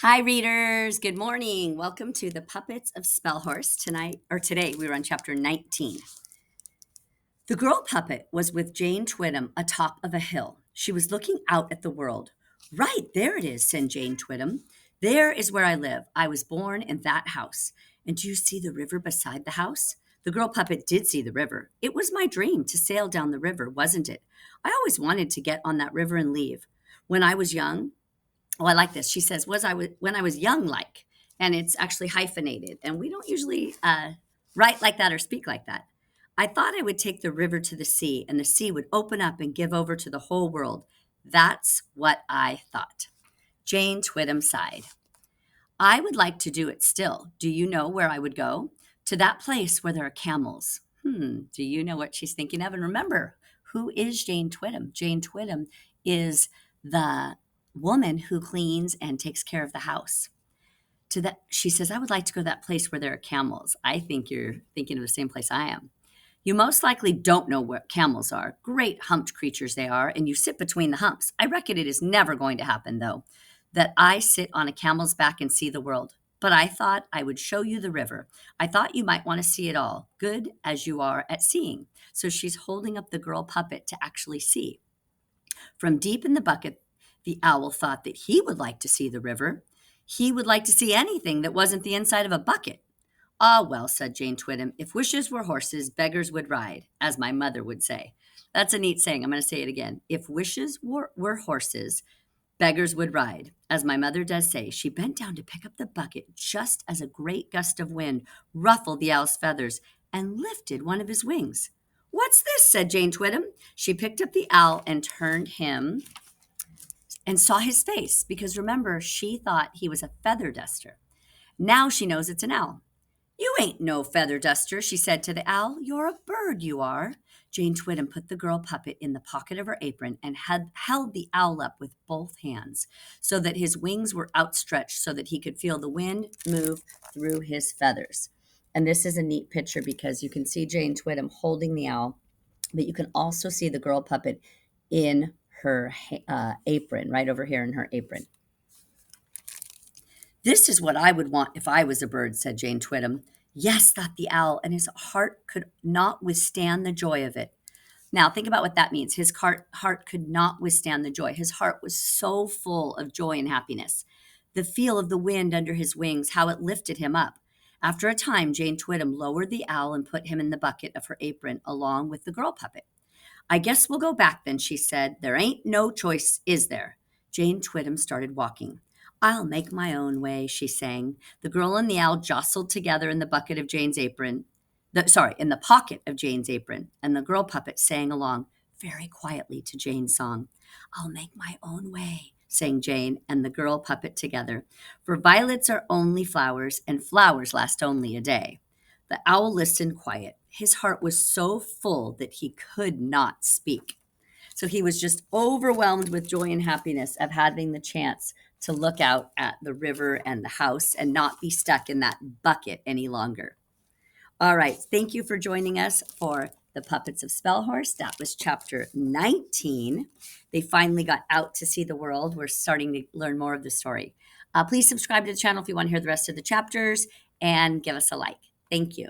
Hi, readers. Good morning. Welcome to the Puppets of Spelhorst. Today, we were on chapter 19. The girl puppet was with Jane Twittem atop of a hill. She was looking out at the world. Right, there it is, said Jane Twittem. There is where I live. I was born in that house. And do you see the river beside the house? The girl puppet did see the river. It was my dream to sail down the river, wasn't it? I always wanted to get on that river and leave. When I was young, I like this. She says, when I was young, like, and it's actually hyphenated, and we don't usually write like that or speak like that. I thought I would take the river to the sea, and the sea would open up and give over to the whole world. That's what I thought. Jane Twittem sighed. I would like to do it still. Do you know where I would go? To that place where there are camels. Do you know what she's thinking of? And remember, who is Jane Twittem? Jane Twittem is the woman who cleans and takes care of the house. To that, she says, I would like to go to that place where there are camels. I think you're thinking of the same place I am. You most likely don't know what camels are. Great humped creatures they are, and you sit between the humps. I reckon it is never going to happen, though, that I sit on a camel's back and see the world. But I thought I would show you the river. I thought you might want to see it all, good as you are at seeing. So she's holding up the girl puppet to actually see. From deep in the bucket, the owl thought that he would like to see the river. He would like to see anything that wasn't the inside of a bucket. Ah, well, said Jane Twittem, if wishes were horses, beggars would ride, as my mother would say. That's a neat saying. I'm going to say it again. If wishes were horses, beggars would ride, as my mother does say. She bent down to pick up the bucket just as a great gust of wind ruffled the owl's feathers and lifted one of his wings. What's this? Said Jane Twittem. She picked up the owl and turned him and saw his face, because remember, she thought he was a feather duster. Now she knows it's an owl. You ain't no feather duster, she said to the owl. You're a bird, you are. Jane Twittem put the girl puppet in the pocket of her apron and held the owl up with both hands so that his wings were outstretched so that he could feel the wind move through his feathers. And this is a neat picture because you can see Jane Twittem holding the owl, but you can also see the girl puppet in her apron, right over here in her apron. This is what I would want if I was a bird, said Jane Twittem. Yes, thought the owl, and his heart could not withstand the joy of it. Now, think about what that means. His heart could not withstand the joy. His heart was so full of joy and happiness. The feel of the wind under his wings, how it lifted him up. After a time, Jane Twittem lowered the owl and put him in the bucket of her apron along with the girl puppet. I guess we'll go back then, she said. There ain't no choice, is there? Jane Twittem started walking. I'll make my own way, she sang. The girl and the owl jostled together in the bucket of Jane's apron. In the pocket of Jane's apron, and the girl puppet sang along very quietly to Jane's song. I'll make my own way, sang Jane and the girl puppet together. For violets are only flowers, and flowers last only a day. The owl listened quiet. His heart was so full that he could not speak. So he was just overwhelmed with joy and happiness of having the chance to look out at the river and the house and not be stuck in that bucket any longer. All right. Thank you for joining us for the Puppets of Spelhorst. That was chapter 19. They finally got out to see the world. We're starting to learn more of the story. Please subscribe to the channel if you want to hear the rest of the chapters and give us a like. Thank you.